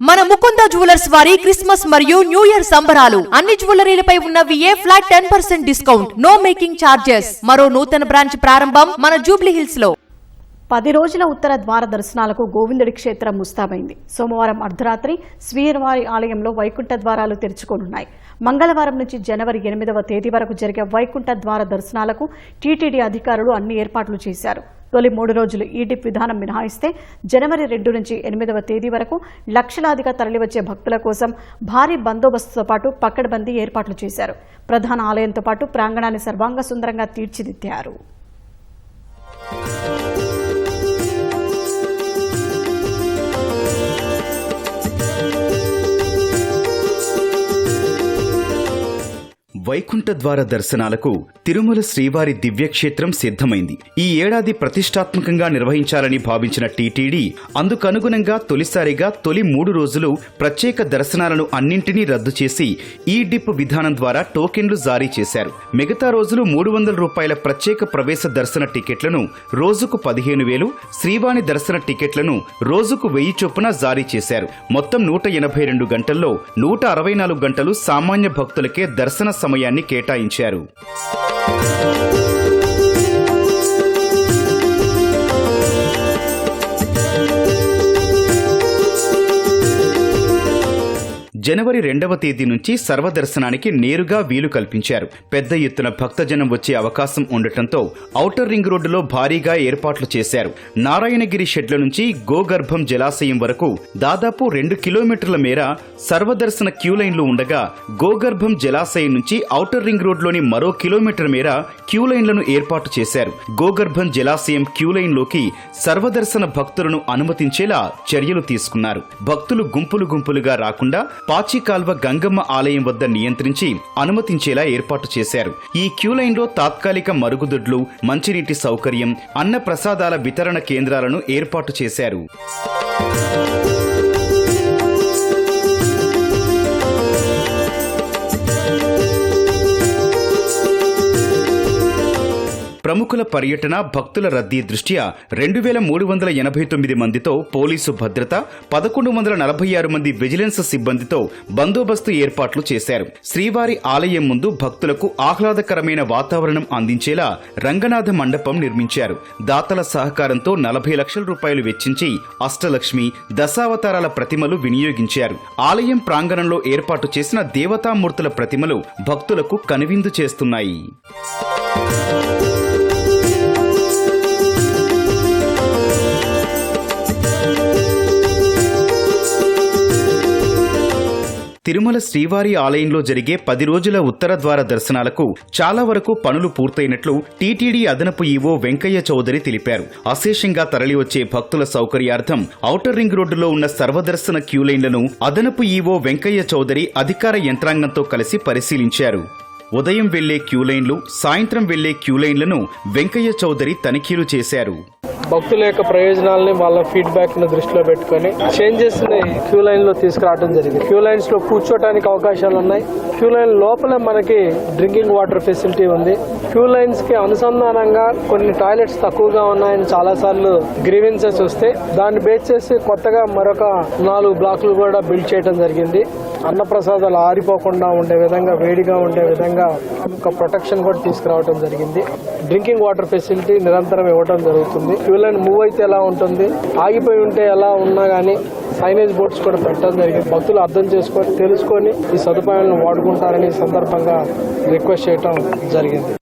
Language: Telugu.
మన ముకుంద జ్యువెలర్స్ వారి క్రిస్మస్ మరియు న్యూ ఇయర్ సంబరాలు అన్ని జ్యువెలరీలపై ఉన్న VA flat 10% discount, no making charges. మరో నూతన బ్రాంచ్ ప్రారంభం మన జూబ్లీ హిల్స్ లో. 10 రోజుల ఉత్తర ద్వార దర్శనాలకు గోవిందుడి క్షేత్రం ముస్తాబైంది. సోమవారం అర్ధరాత్రి శ్రీవారి ఆలయంలో వైకుంఠ ద్వారాలు తెరుచుకోనున్నాయి. మంగళవారం నుంచి జనవరి 8వ తేదీ వరకు జరిగే వైకుంఠ ద్వార దర్శనాలకు టీటీడీ అధికారులు అన్ని ఏర్పాట్లు చేశారు. తొలి 3 రోజులు ఈడిప్ విధానం మినహాయిస్తే జనవరి 2 నుంచి 8వ తేదీ వరకు లక్షలాదిగా తరలివచ్చే భక్తుల కోసం భారీ బందోబస్తుతో పాటు పకడ్బందీ ఏర్పాట్లు చేశారు. ప్రధాన ఆలయంతో పాటు ప్రాంగణాన్ని సర్వాంగ సుందరంగా తీర్చిదిద్దారు. వైకుంఠ ద్వార దర్శనాలకు తిరుమల శ్రీవారి దివ్యక్షేత్రం సిద్ధమైంది. ఈ ఏడాది ప్రతిష్టాత్మకంగా నిర్వహించాలని భావించిన టీటీడీ అందుకనుగుణంగా తొలిసారిగా తొలి 3 రోజులు ప్రత్యేక దర్శనాలను అన్నింటినీ రద్దు చేసి ఈ డిప్ విధానం ద్వారా టోకెన్లు జారీ చేశారు. మిగతా రోజులు 300 రూపాయల ప్రత్యేక ప్రవేశ దర్శన టికెట్లను రోజుకు 15,000, శ్రీవాణి దర్శన టికెట్లను రోజుకు 1000 చొప్పున జారీ చేశారు. మొత్తం 182 గంటల్లో 164 గంటలు సామాన్య భక్తులకే దర్శన సమయాన్ని కేటాయించారు. జనవరి 2వ తేదీ నుంచి సర్వదర్శనానికి నేరుగా వీలు కల్పించారు. పెద్ద ఎత్తున భక్తజనం వచ్చే అవకాశం ఉండటంతో ఔటర్ రింగ్ రోడ్డులో భారీగా ఏర్పాట్లు చేశారు. నారాయణగిరి షెడ్ల నుంచి గోగర్భం జలాశయం వరకు దాదాపు 2 కిలోమీటర్ల మేర సర్వదర్శన క్యూలైన్లు ఉండగా, గోగర్భం జలాశయం నుంచి ఔటర్ రింగ్ రోడ్లోని మరో కిలోమీటర్ మేర క్యూలైన్లను ఏర్పాటు చేశారు. గోగర్భం జలాశయం క్యూలైన్లోకి సర్వదర్శన భక్తులను అనుమతించేలా చర్యలు తీసుకున్నారు. భక్తులు గుంపులుగా రాకుండా పాచికాల్వ గంగమ్మ ఆలయం వద్ద నియంత్రించి అనుమతించేలా ఏర్పాటు చేశారు. ఈ క్యూలైన్లో తాత్కాలిక మరుగుదొడ్లు, మంచినీటి సౌకర్యం, అన్న ప్రసాదాల వితరణ కేంద్రాలను ఏర్పాటు చేశారు. ప్రముఖుల పర్యటన, భక్తుల రద్దీ దృష్ట్యా 2389 మందితో పోలీసు భద్రత, 1146 మంది విజిలెన్స్ సిబ్బందితో బందోబస్తు ఏర్పాట్లు చేశారు. శ్రీవారి ఆలయం ముందు భక్తులకు ఆహ్లాదకరమైన వాతావరణం అందించేలా రంగనాథ మండపం నిర్మించారు. దాతల సహకారంతో 40 లక్షల రూపాయలు వెచ్చించి అష్టలక్ష్మి, దశావతారాల ప్రతిమలు వినియోగించారు. ఆలయం ప్రాంగణంలో ఏర్పాటు చేసిన దేవతామూర్తుల ప్రతిమలు భక్తులకు కనువిందు చేస్తున్నాయి. తిరుమల శ్రీవారి ఆలయంలో జరిగే 10 రోజుల ఉత్తర ద్వార దర్శనాలకు చాలా వరకు పనులు పూర్తయినట్లు టీటీడీ అదనపు ఈవో వెంకయ్య చౌదరి తెలిపారు. అశేషంగా తరలివచ్చే భక్తుల సౌకర్యార్థం ఔటర్ రింగ్ రోడ్డులో ఉన్న సర్వదర్శన క్యూలైన్లను అదనపు ఈవో వెంకయ్య చౌదరి అధికార యంత్రాంగంతో కలిసి పరిశీలించారు. ఉదయం వెళ్లే క్యూలైన్లు, సాయంత్రం వెళ్లే క్యూలైన్లను వెంకయ్య చౌదరి తనిఖీలు చేశారు. భక్తుల యొక్క ప్రయోజనాలని, వాళ్ళ ఫీడ్బ్యాక్ ను దృష్టిలో పెట్టుకుని చేంజెస్ ని క్యూ లైన్ లో తీసుకురావడం జరిగింది. క్యూ లైన్స్ లో కూర్చోటానికి అవకాశాలు ఉన్నాయి. క్యూ లైన్ లోపల మనకి డ్రింకింగ్ వాటర్ ఫెసిలిటీ ఉంది. క్యూ లైన్స్ కి అనుసంధానంగా కొన్ని టాయిలెట్స్ తక్కువగా ఉన్నాయని చాలా సార్లు గ్రీవెన్సెస్ వస్తే దాన్ని బేస్ చేసి కొత్తగా మరొక 4 బ్లాకులు కూడా బిల్డ్ చేయడం జరిగింది. అన్నప్రసాదాలు ఆరిపోకుండా ఉండే విధంగా, వేడిగా ఉండే విధంగా ఒక ప్రొటెక్షన్ కూడా తీసుకురావడం జరిగింది. డ్రింకింగ్ వాటర్ ఫెసిలిటీ నిరంతరం ఇవ్వడం జరుగుతుంది. క్యూ లైన్ మూవ్ అయితే ఎలా ఉంటుంది, ఆగిపోయి ఉంటే ఎలా ఉన్నా గానీ సైనేజ్ బోర్డ్స్ కూడా పెట్టడం జరిగింది. భక్తులు అర్థం చేసుకొని, తెలుసుకొని ఈ సదుపాయాలను వాడుకుంటారని సందర్భంగా రిక్వెస్ట్ చేయడం జరిగింది.